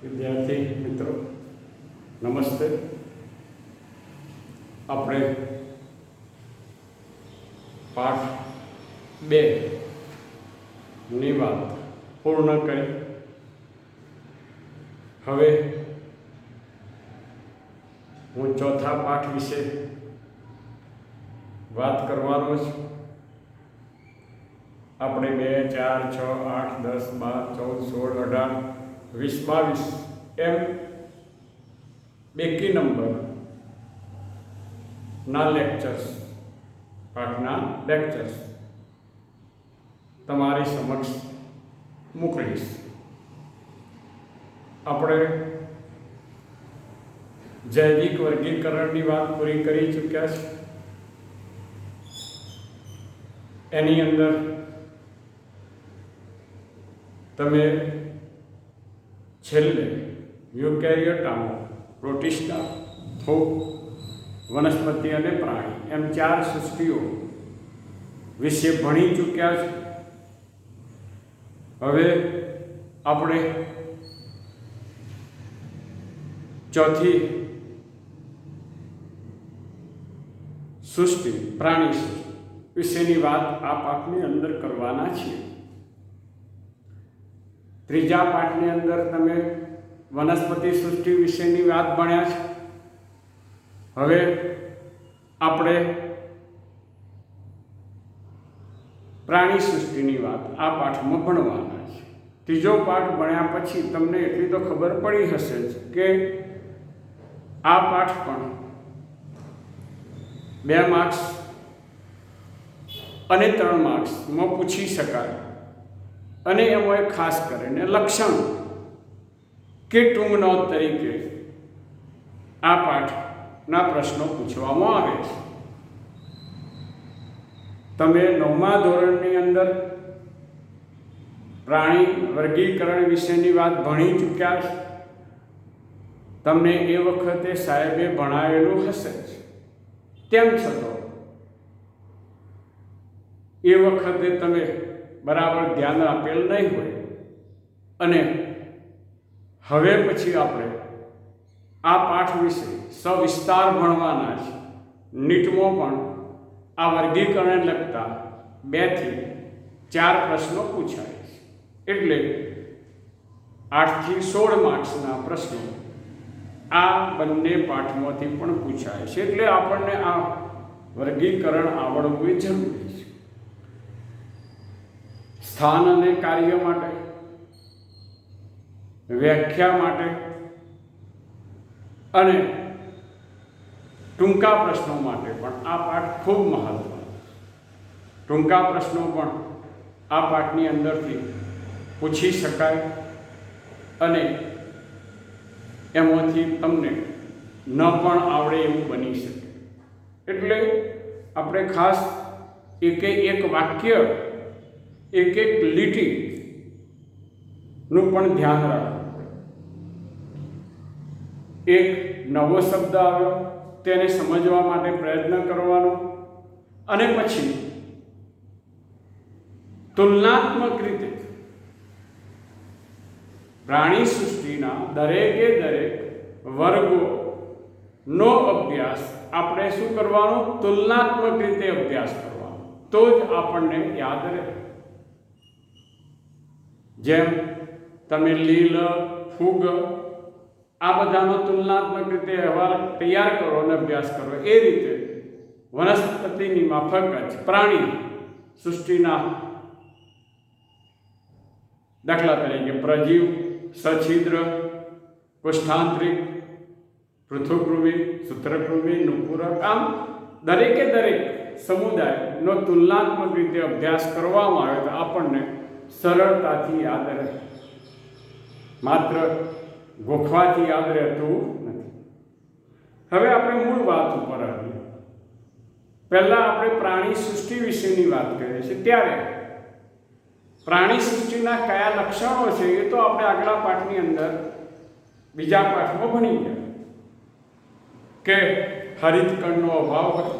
વિદ્યાર્થી મિત્રો નમસ્તે। આપણે પાઠ 2 ની વાત પૂર્ણ કરી। હવે હું ચોથા પાઠ વિશે વાત કરવાનો છું। આપણે 2, 4, 6, 8, 10, 12, 14, 16, 18, 20, 22 એમ બેકી નંબર ના લેક્ચર્સ પાઠના લેક્ચર્સ તમારી સમક્ષ મોકલીશ। આપણે જૈવિક વર્ગીકરણની વાત પૂરી કરી ચૂક્યા છે। એની અંદર તમે છેલ્લે યુકેરિયોટામાં પ્રોટિસ્ટા, ફૂગ, વનસ્પતિ અને પ્રાણી એમ 4 સૃષ્ટિઓ વિશે ભણી ચૂક્યા છે। હવે આપણે ચોથી સૃષ્ટિ પ્રાણી સૃષ્ટિ વિશેની વાત આ પાઠની અંદર કરવાના છીએ। ત્રીજા પાઠની અંદર તમે વનસ્પતિ સૃષ્ટિ વિશેની વાત ભણ્યા છે। હવે આપણે પ્રાણી સૃષ્ટિની વાત આ પાઠમાં ભણવાના છે। ત્રીજો પાઠ ભણ્યા પછી તમને એટલી તો ખબર પડી હશે કે આ પાઠ પણ 2 માર્ક્સ અને 3 માર્ક્સમાં પૂછી શકાય। અને એમાં ખાસ કરીને લક્ષણ કે ટૂંક નોંધ તરીકે આ પાઠના પ્રશ્નો પૂછવામાં આવે છે। તમે 9મા ધોરણની અંદર પ્રાણી વર્ગીકરણ વિશેની વાત ભણી ચૂક્યા છો। તમને એ વખતે સાહેબે ભણાવેલું હશે જ, તેમ છતાં એ વખતે તમે બરાબર ધ્યાન આપેલ નહીં હોય અને હવે પછી આપણે આ પાઠ વિશે સવિસ્તાર ભણવાના છે। નીટમાં પણ આ વર્ગીકરણ લગતા 2 થી 4 પ્રશ્નો પૂછાય છે, એટલે 8 થી 16 માર્ક્સના પ્રશ્નો આ બંને પાઠમાંથી પણ પૂછાય છે। એટલે આપણને આ વર્ગીકરણ આવડવું એ જરૂરી છે। સ્થાન અને કાર્ય માટે, વ્યાખ્યા માટે અને ટૂંકા પ્રશ્નો માટે પણ આ પાઠ ખૂબ મહત્વનો છે। ટૂંકા પ્રશ્નો પણ આ પાઠની અંદરથી પૂછી શકાય અને એમાંથી તમને ન પણ આવડે એવું બની શકે। એટલે આપણે ખાસ એક વાક્ય, એક લીટીનું પણ ધ્યાન રાખવું પડે। એક નવો શબ્દ આવ્યો તેને સમજવા માટે પ્રયત્ન કરવાનો અને પછી તુલનાત્મક રીતે પ્રાણી સૃષ્ટિના દરેકે દરેક વર્ગોનો અભ્યાસ આપણે શું કરવાનો? તુલનાત્મક રીતે અભ્યાસ કરવાનો, તો જ આપણને યાદ રહે। જેમ તમે લીલ, ફૂગ આ બધાનો તુલનાત્મક રીતે અહેવાલ તૈયાર કરો અને અભ્યાસ કરો, એ રીતે વનસ્પતિની માફક જ પ્રાણી સૃષ્ટિના દાખલા તરીકે પ્રજીવ, સછિદ્ર, કોષ્ઠાંતરિક, પૃથુકૃમિ, સૂત્રકૃમિ, નુપુરક, આમ દરેકે દરેક સમુદાયનો તુલનાત્મક રીતે અભ્યાસ કરવામાં આવે તો આપણને સરળતાથી યાદ રહે, માત્ર ગોખવાથી યાદ રહેતું નથી। હવે આપણે મૂળ વાત ઉપર આવીએ। પહેલા આપણે પ્રાણી સૃષ્ટિ વિશેની વાત કરીએ છીએ, ત્યારે પ્રાણી સૃષ્ટિના કયા લક્ષણો છે એ તો આપણે આગલા પાઠની અંદર બીજા પાઠમાં ભણી ગયા કે હરિતકણનો અભાવ હોય,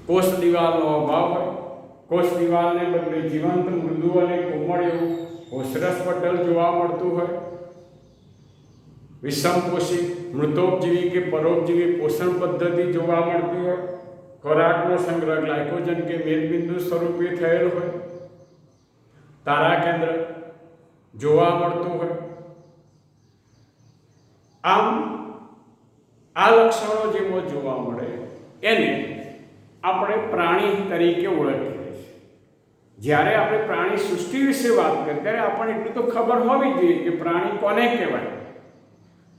કોષ દિવાલનો અભાવ હોય, કોષ દિવાલને બદલે જીવંત, મૃદુ અને કોમળ એવું કોષરસ પટલ જોવા મળતું હોય, વિષમપોષી, મૃતોપજીવી કે પરોપજીવી પોષણ પદ્ધતિ જોવા મળતી હોય, ખોરાકનો સંગ્રહ ગ્લાયકોજન કે મેદબિંદુ સ્વરૂપે થયેલ હોય, તારા કેન્દ્ર જોવા મળતું હોય. આમ આ લક્ષણો જેમાં જોવા મળે એને આપણે પ્રાણી તરીકે ઓળખીએ છીએ. જ્યારે આપણે પ્રાણી સૃષ્ટિ વિશે વાત કરીએ ત્યારે આપણને એટલું તો ખબર હોવી જોઈએ કે પ્રાણી કોને કહેવાય,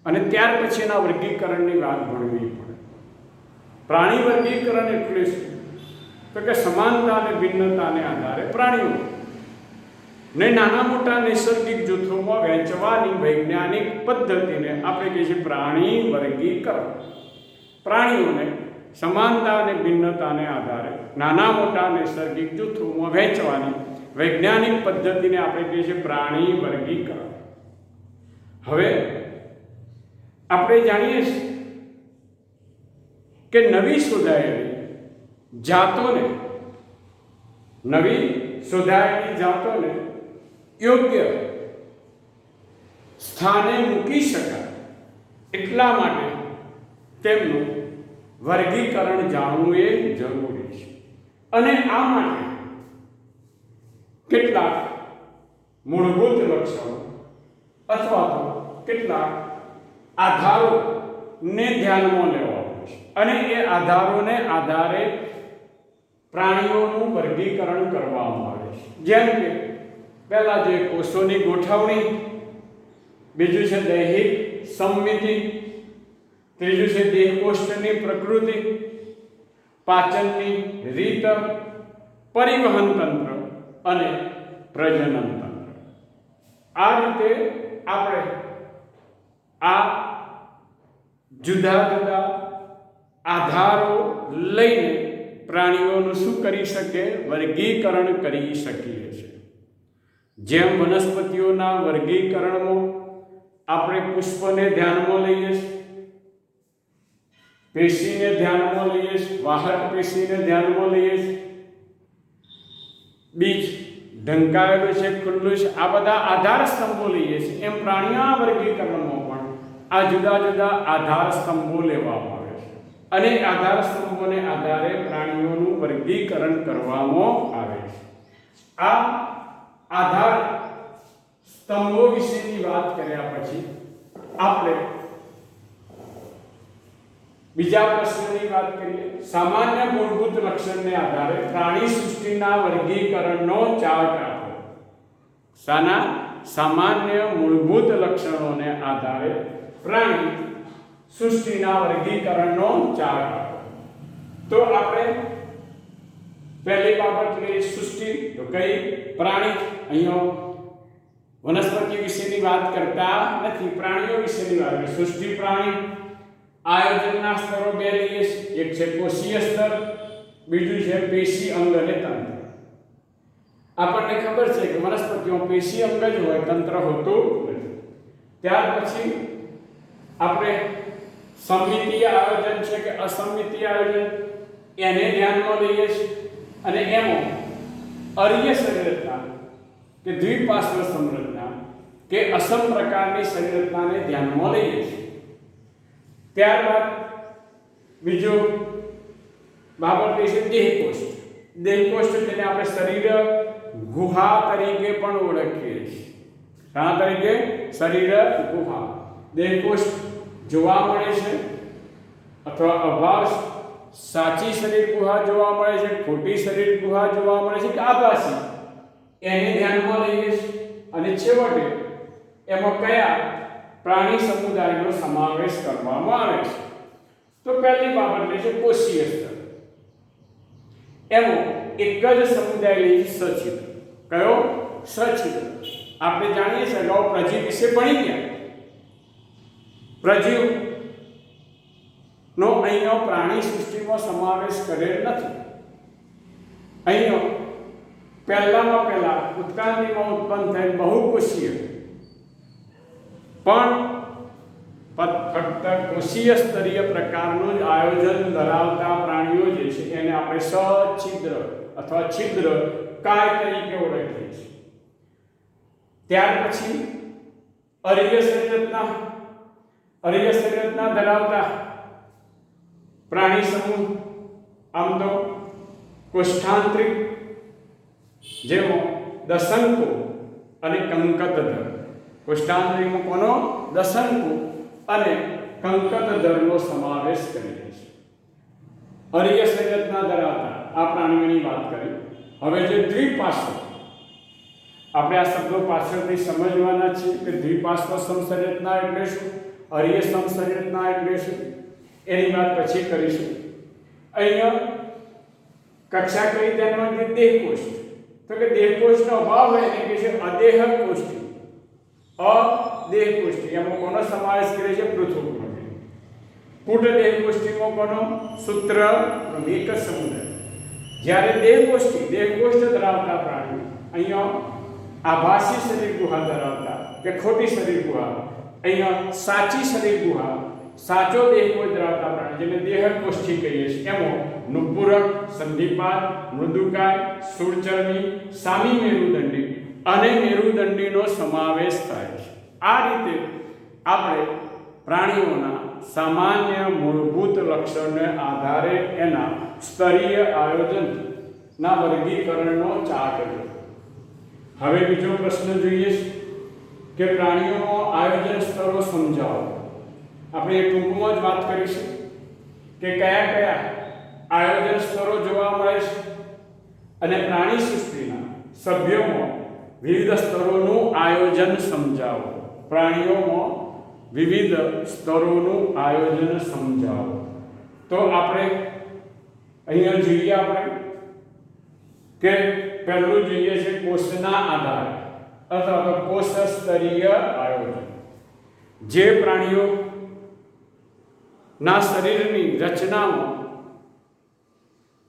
અને ત્યાર પછી એના વર્ગીકરણની વાત ભણવી પડે. પ્રાણી વર્ગીકરણ એટલે શું? તો કે સમાનતા અને ભિન્નતાને આધારે પ્રાણીઓ ને નાના મોટા નૈસર્ગિક જૂથોમાં વહેંચવાની વૈજ્ઞાનિક પદ્ધતિને આપણે કહીએ છીએ પ્રાણી વર્ગીકરણ. પ્રાણીઓને સમાનતા અને ભિન્નતાને આધારે નાના મોટા નૈસર્ગિક જૂથોમાં વહેંચવાની વૈજ્ઞાનિક પદ્ધતિને આપણે કહીએ છીએ પ્રાણી વર્ગીકરણ. હવે આપણે જાણીએ છીએ કે નવી શોધાયેલી જાતોને યોગ્ય સ્થાને મૂકી શકાય એટલા માટે તેમનું વર્ગીકરણ જાણવું એ જરૂરી છે. અને આ માટે કેટલાક મૂળભૂત લક્ષણો અથવા તો કેટલાક આધારોને ધ્યાનમાં લેવા પડશે, અને એ આધારોને આધારે પ્રાણીઓનું વર્ગીકરણ કરવામાં આવે છે. જેમ કે પહેલા જે કોષોની ગોઠવણી, બીજું છે દૈહિક સમમિતિ, ત્રીજું છે દેહકોષ્ઠની પ્રકૃતિ, પાચનની રીત, પરિવહન તંત્ર અને પ્રજનન તંત્ર. આ રીતે આપણે આ જુદા જુદા આધારો લઈને પ્રાણીઓનું શું કરી શકીએ? વર્ગીકરણ કરી શકીએ છીએ. જેમ વનસ્પતિઓના વર્ગીકરણમાં આપણે પુષ્પને ધ્યાનમાં લઈએ છીએ, પેશીને ધ્યાનમાં લઈએ છીએ, વાહક પેશીને ધ્યાનમાં લઈએ છીએ, બીજ ઢંકાયેલું છે, ખુલ્લું છે, આ બધા આધાર સ્તંભો લઈએ છીએ. એમ પ્રાણીઓના વર્ગીકરણમાં પણ આ જુદા જુદા આધાર સ્તંભો લેવામાં આવે છે, અને આધાર સ્તંભોને આધારે પ્રાણીઓનું વર્ગીકરણ કરવામાં આવે છે. આ આધાર સ્તંભો વિશેની વાત કર્યા પછી આપણે બીજા પ્રશ્નની વાત કરીએ. સામાન્ય મૂળભૂત લક્ષણને આધારે પ્રાણી સૃષ્ટિના વર્ગીકરણનો ચાર્ટ આપો. શાના? સામાન્ય મૂળભૂત લક્ષણોને આધારે પ્રાણી સૃષ્ટિના વર્ગીકરણનો ચાર્ટ આપો. તો આપણે પહેલી બાબત લઈએ સૃષ્ટિ. તો કઈ? પ્રાણી. અહીંયા વનસ્પતિ વિશેની વાત કરતા નથી, પ્રાણીઓ વિશેની વાત કરીએ. સૃષ્ટિ પ્રાણી. આયોજનના સ્તરો બે લઈએ. એક છે કોષીય સ્તર, બીજું છે પેશી અંગ અને તંત્ર. આપણને ખબર છે કે વનસ્પતિઓમાં પેશી અંગ જ હોય, તંત્ર હોતું નથી. ત્યાર પછી આપણે સમમિતીય આયોજન છે કે અસમમિતીય આયોજન એને ધ્યાનમાં લઈએ છીએ, અને એમાં અરીય શરીરરચના કે દ્વિપાર્શ્વ સંરચના કે અસમ પ્રકારની શરીરરચનાને ધ્યાનમાં લઈએ છીએ. ત્યારબાદ બીજો બાબત છે દેહકોષ્ઠ. દેહકોષ્ઠ જેને આપણે શરીર ગુહા તરીકે પણ ઓળખીએ છીએ. શા તરીકે? શરીર ગુહા. દેહકોષ્ઠ જોવા મળે છે અથવા અભાવ સાચી શરીર ગુહા જોવા મળે છે, ખોટી શરીર ગુહા જોવા મળે છે કે આભાસી, એને ધ્યાનમાં લઈએ છીએ. અને છેવટે એમાં કયા પ્રાણી સમુદાયનો સમાવેશ કરવામાં આવે છે? તો પહેલી બાબત છે કોષીય સ્તર. એમાં એક જ સમુદાય લઈએ સછિદ્ર. કયો? સછિદ્ર. આપણે જાણીએ છીએ અગાઉ પ્રજીવ વિશે ભણી ગયા. પ્રજીવ નો અહીંનો પ્રાણી સૃષ્ટિમાં સમાવેશ કરેલ નથી. અહીંનો પહેલા ઉત્ક્રાંતિમાં ઉત્પન્ન થયેલ બહુકોષીય પણ ફક્ત કોષીય સ્તરીય પ્રકારનું જ આયોજન ધરાવતા પ્રાણીઓ જે છે એને આપણે સછિદ્ર અથવા છિદ્ર કાય તરીકે ઓળખીએ છીએ. ત્યાર પછી અરીય શરીરરચના અરીય શરીરના ધરાવતા પ્રાણી સમૂહ આમ તો કોષ્ઠાંતરિક, જેવો દશંકુ અને કંકતધર. કોષ્ઠાંતરિકમાં કોનો? દશંકુ અને કંકતધરનો સમાવેશ કરીએ છીએ. અરીય શરીરના ધરાવતા આ પ્રાણીઓની વાત કરી. હવે જે દ્વિપાર્શ્વ, આપણે આ શબ્દો પાછળથી સમજવાના છીએ કે દ્વિપાર્શ્વ સમશરીરના એટલે શું, અરીય સમશરીરના એટલે શું, એની વાત પછી કરીશું. અહીંયા કક્ષા કઈ ધ્યાનમાં કે દેહકોષ્ઠ, તો કે દેહકોષ્ઠનો અભાવ હોય એને કહે છે અદેહ કોષ્ઠી. અદેહ કોષ્ઠી એમાં કોનો સમાવેશ કરે છે? પૃથુકૃમિ. કુટ દેહ કોષ્ઠીમાં કોનો? સૂત્ર એક જ સમુદાય. જ્યારે દેહકોષ્ઠ ધરાવતા પ્રાણીઓ, અહીંયા આભાસી શરીર ગુહા ધરાવતા કે ખોટી શરીર ગુહા, અહીંયા સાચી શરીર ગુહા, સાચો દેહકોષ્ઠ ધરાવતા પ્રાણી જેને દેહકોષ્ઠી કહીએ છીએ, એમાં નુપુરક, સંધિપાદ, મૃદુકાય, શૂળચર્મી, સામી મેરુદંડી અને મેરુદંડીનો સમાવેશ થાય છે. આ રીતે આપણે પ્રાણીઓના સામાન્ય મૂળભૂત લક્ષણને આધારે એના સ્તરીય આયોજનના વર્ગીકરણનો ચાર્ટ કર્યો. હવે બીજો પ્રશ્ન જોઈએ કે પ્રાણીઓનો આયોજન સ્તરો સમજાવો. આપણે ટૂંકમાં જ વાત કરીશું કે કયા કયા આયોજન સ્તરો જોવા મળે છે અને પ્રાણી સૃષ્ટિના સભ્યોમાં વિવિધ સ્તરોનું આયોજન સમજાવો. પ્રાણીઓમાં વિવિધ સ્તરોનું આયોજન સમજાવો. તો આપણે અહીંયા જોઈએ આપણે કે પહેલું જોઈએ છે કોષના આધારે અથવા તો કોષ સ્તરીય આયોજન. જે પ્રાણીઓ ના શરીરની રચનામાં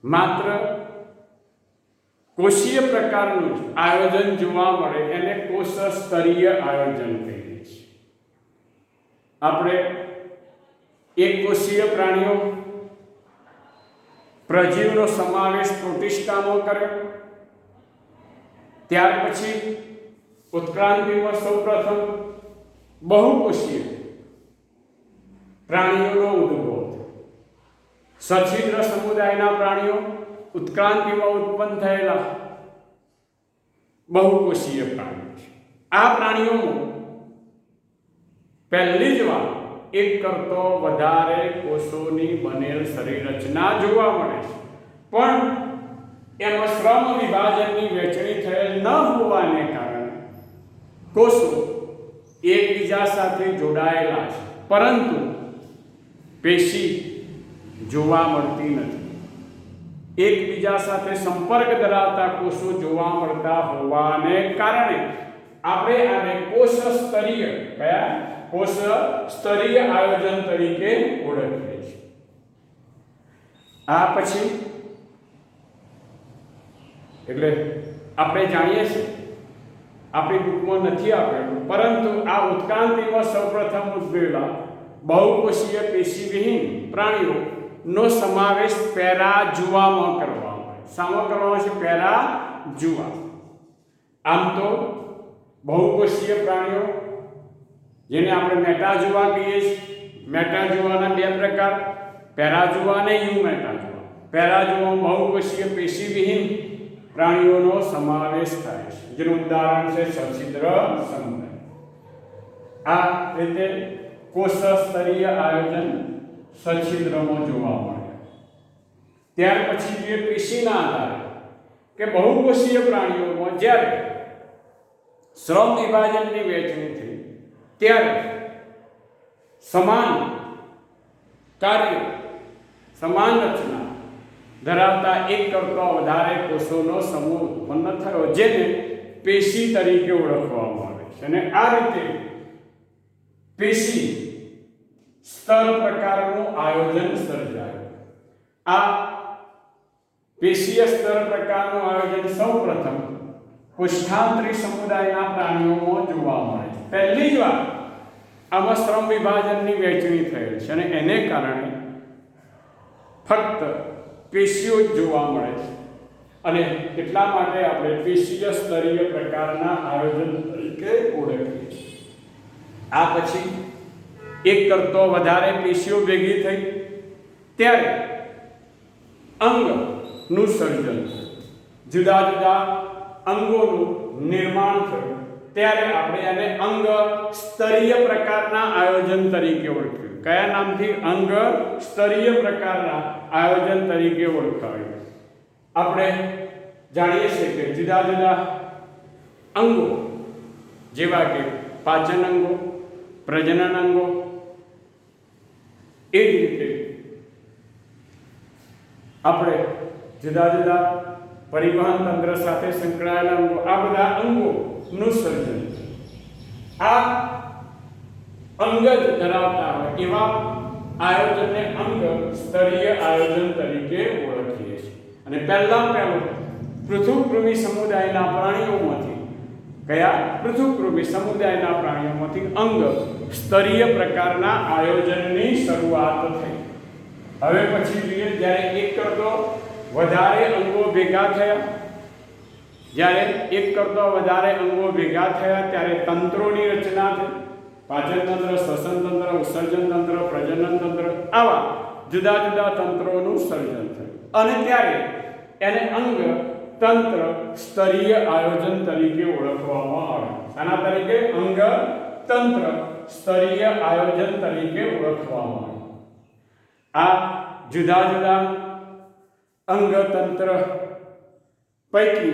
માત્ર કોષીય પ્રકારનું આયોજન જોવા મળે એને કોષ સ્તરીય આયોજન કહીએ છીએ. આપણે એક કોષીય પ્રાણીઓ પ્રજીવનો સમાવેશ પ્રોટિસ્ટામાં કર્યો. ત્યાર પછી ઉત્ક્રાંતિમાં સૌપ્રથમ બહુકોષીય પ્રાણીઓનો ઉદ્ભવ. સછિદ્ર સમુદાયના પ્રાણીઓ ઉત્ક્રાંતિમાં ઉત્પન્ન થયેલા બહુકોષીય પ્રાણીઓ છે. આ પ્રાણીઓમાં પહેલી જ વાર એક કરતો વધારે કોષોની બનેલ શરીર રચના જોવા મળે છે, પણ એમાં શ્રમ વિભાજનની વહેંચણી થયેલ ન હોવાને કારણે કોષો એકબીજા સાથે જોડાયેલા છે, પરંતુ પેશી જોવા મળતી નથી. એકબીજા સાથે સંપર્ક ધરાવતા કોષો જોવા મળતા હોવાને કારણે આપણે આને કોષ સ્તરીય, કયા? કોષ સ્તરીય આયોજન તરીકે ઓળખીએ છીએ. આ પછી એટલે આપણે જાણીએ છીએ, આપણી બુકમાં નથી આપેલું, પરંતુ આ ઉત્ક્રાંતિમાં સૌપ્રથમ ઉદ્ભવેલા બહુકોષીય પેશીવિહીન પ્રાણીઓનો સમાવેશ પેરાજુઆમાં કરવામાં આવે. શામાં કરવામાં છે? પેરાજુઆ. આમ તો બહુકોષીય પ્રાણીઓ જેને આપણે મેટાજુઆ કહીએ છીએ. મેટાજુઆના બે પ્રકાર, પેરાજુઆ અને યુમેટાજુઆ. પેરાજુઆમાં બહુકોષીય પેશીવિહીન પ્રાણીઓનો સમાવેશ થાય છે, જેનું ઉદાહરણ છે સછિદ્ર સમુદાય. આ રીતે કોષ સ્તરીય આયોજન સછિદ્રમાં જોવા મળે. ત્યાર પછી જે પેશીના આધારે કે બહુકોષીય પ્રાણીઓમાં જ્યારે શ્રમ વિભાજનની વહેંચણી થઈ ત્યારે સમાન કાર્ય, સમાન રચના ધરાવતા એક કરતા વધારે કોષોનો સમૂહ ઉત્પન્ન થયો, જેને પેશી તરીકે ઓળખવામાં આવે છે. અને આ રીતે પેશી સ્તર પ્રકારનું આયોજન સર્જાયું. આ પેશીય સ્તર પ્રકારનું આયોજન સૌપ્રથમ કોષ્ઠાંતરી સમુદાયના પ્રાણીઓમાં જોવા મળે છે. પહેલી જ વાર આમાં શ્રમ વિભાજનની વહેંચણી થયેલ છે અને એને કારણે ફક્ત પેશીઓ જ જોવા મળે છે, અને એટલા માટે આપણે પેશીય સ્તરીય પ્રકારના આયોજન તરીકે ઓળખીએ છીએ. આ પછી એક કરતો વધારે પેશીઓ ભેગી થઈ ત્યારે અંગનું સર્જન થયું, જુદા જુદા અંગોનું નિર્માણ થયું ત્યારે આપણે એને અંગ સ્તરીય પ્રકારના આયોજન તરીકે ઓળખ્યું. કયા નામથી? અંગ સ્તરીય પ્રકારના આયોજન તરીકે ઓળખાયું. આપણે જાણીએ છીએ કે જુદા જુદા અંગો જેવા કે પાચન અંગો, પ્રજનન અંગો, એ જ રીતે આપણે જુદા જુદા પરિવહન તંત્ર સાથે સંકળાયેલા અંગો, આ બધા અંગોનું સર્જન. આ અંગ જ ધરાવતા હોય એવા આયોજનને અંગ સ્તરીય આયોજન તરીકે ઓળખીએ છીએ. અને પહેલું પૃથુકૃમિ સમુદાયના પ્રાણીઓમાંથી, કયા? પૃથુકૃમિ સમુદાયના પ્રાણીઓમાંથી અંગ સ્તરીય પ્રકારના આયોજનની શરૂઆત થઈ. હવે પછી જોઈએ, જ્યારે એક કરતો વધારે અંગો ભેગા થયા, જ્યારે એક કરતો વધારે અંગો ભેગા થયા ત્યારે તંત્રોની રચના થઈ. પાચન તંત્ર, શ્વસન તંત્ર, ઉત્સર્જન તંત્ર, પ્રજનન તંત્ર, આવા જુદા જુદા તંત્રોનું સર્જન થયું અને ત્યારે એને અંગ તંત્ર સ્તરીય આયોજન તરીકે ઓળખવામાં આવે. આના તરીકે અંગ તંત્ર સ્તરીય આયોજન તરીકે ઓળખવામાં આવે. આ જુદા જુદા અંગ તંત્ર પૈકી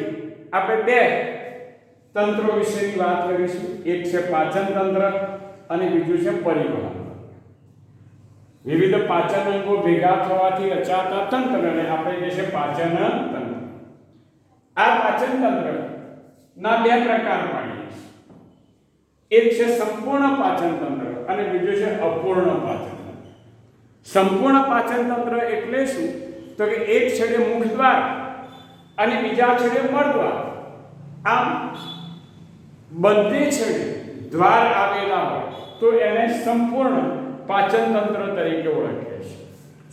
આપણે બે તંત્રો વિશેની વાત કરીશું. એક છે પાચન તંત્ર અને બીજું છે પરિવહન. વિવિધ પાચન અંગો ભેગા થવાથી રચાતા તંત્રને આપણે કહે છે પાચન તંત્ર. આ પાચન તંત્ર ના બે પ્રકાર પાડીએ. એક છે સંપૂર્ણ પાચન તંત્ર અને બીજું છે અપૂર્ણ પાચન તંત્ર. સંપૂર્ણ પાચન તંત્ર એટલે શું? તો કે એક છેડે મુખ દ્વાર અને બીજા છેડે મળદ્વાર, આમ બંને છેડે દ્વાર આવેલા હોય તો એને સંપૂર્ણ પાચન તંત્ર તરીકે ઓળખીએ છીએ.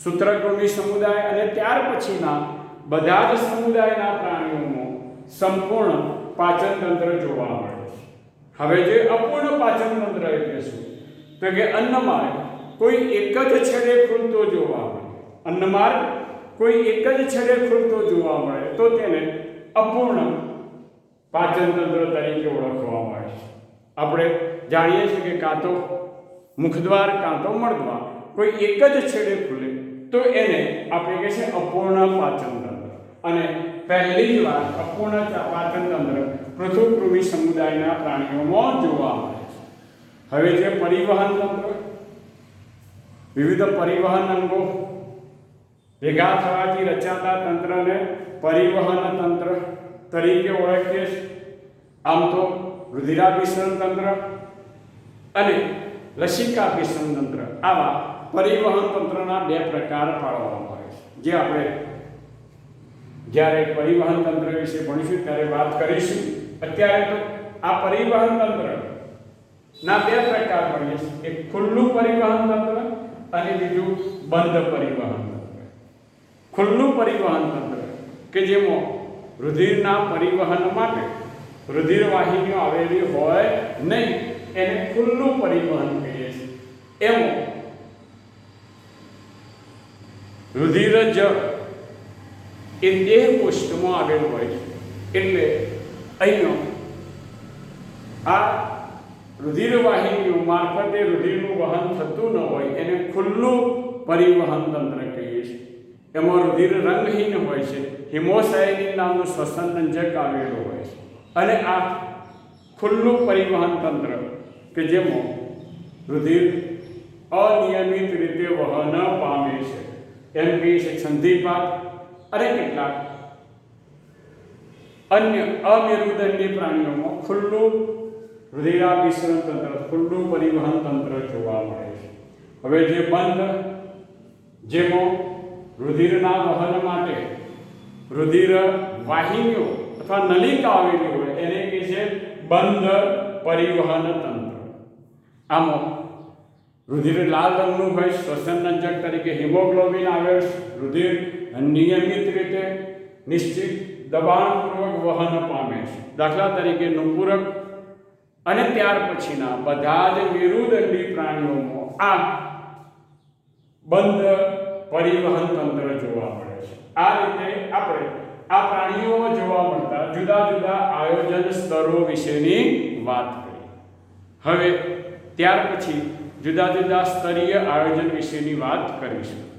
સૂત્રકૃમિ સમુદાય અને ત્યાર પછીના બધા જ સમુદાયના પ્રાણીઓમાં સંપૂર્ણ પાચન તંત્ર જોવા મળે છે. હવે જે અપૂર્ણ પાચન તંત્ર એટલે શું? તો કે અન્નમાર્ગ કોઈ એક જ છેડે ખુલતો જોવા મળે. અન્નમાર્ગ કોઈ એક જ છેડે ખુલતો જોવા મળે તો તેને અપૂર્ણ પાચન તંત્ર તરીકે ઓળખવામાં આવે છે. આપણે જાણીએ છીએ કે કાં તો મુખદ્વાર કાં તો મળદ્વાર કોઈ એક જ છેડે ખુલે તો એને આપણે કહે છે અપૂર્ણ પાચન તંત્ર. અને પહેલી જ વાર અપૂર્ણ પાચન તંત્ર પૃથુકૃમિ સમુદાયના પ્રાણીઓમાં જોવા મળે છે. હવે જે પરિવહન તંત્ર, વિવિધ પરિવહન અંગો ભેગા થવાથી રચાતા તંત્રને પરિવહન તંત્ર તરીકે ઓળખીએ છીએ. આમ તો રુધિરાભિસરણ તંત્ર અને લસિકાભિસરણ તંત્ર, આવા પરિવહન તંત્રના બે પ્રકાર પાડવામાં આવે છે. જે આપણે જ્યારે પરિવહન તંત્ર વિશે ભણીશું ત્યારે વાત કરીશું. અત્યારે તો આ પરિવહન તંત્રના બે પ્રકાર ભણીએ છીએ. એક ખુલ્લું પરિવહન તંત્ર અને બીજું બંધ પરિવહન તંત્ર. ખુલ્લું પરિવહન તંત્ર કે જેમાં રુધિરના પરિવહન માટે રુધિર વાહિનીઓ આવેલી હોય નહીં, એને ખુલ્લું પરિવહન કહીએ છીએ. એમાં રુધિર જળ એ દેહ કોષ્ઠમાં આવેલું હોય છે. એટલે અહીંયા આ રુધિર વાહિનીઓ મારફતે રુધિરનું વહન થતું ન હોય એને ખુલ્લું પરિવહન તંત્ર કહીએ છીએ. એમાં રુધિર રંગહીન હોય છે. હિમોસાયનિન નામનું શ્વસનરંજક આવેલું હોય છે. અને આ ખુલ્લું પરિવહન તંત્ર કે જેમાં રુધિર અનિયમિત રીતે વહન પામે છે, એમ કહીએ છીએ સંધિપાત અને કેટલાક અન્ય અમેરુદંડી પ્રાણીઓમાં ખુલ્લું રુધિરાભિસરણ તંત્ર, ખુલ્લું પરિવહન તંત્ર જોવા મળે છે. હવે જે બંધ, જેમાં રુધિરના વહન માટે રુધિર વાહિનીઓ અથવા નલિકા આવેલી હોય એને કહે છે બંધ પરિવહન તંત્ર. આમાં રુધિર લાલ રંગનું હોય, શ્વસનરંજક તરીકે હિમોગ્લોબિન આવે. રુધિર નિયમિત રીતે નિશ્ચિત દબાણપૂર્વક વહન પામે છે. દાખલા તરીકે નુપુરક અને ત્યાર પછીના બધા જ મેરુદંડી પ્રાણીઓમાં આ બંધ પરિવહન તંત્ર જોવા મળે છે. આ રીતે આપણે આ પ્રાણીઓમાં જોવા મળતા જુદા જુદા આયોજન સ્તરો વિશેની વાત કરી. હવે ત્યાર પછી જુદા જુદા સ્તરીય આયોજન વિશેની વાત કરીશું.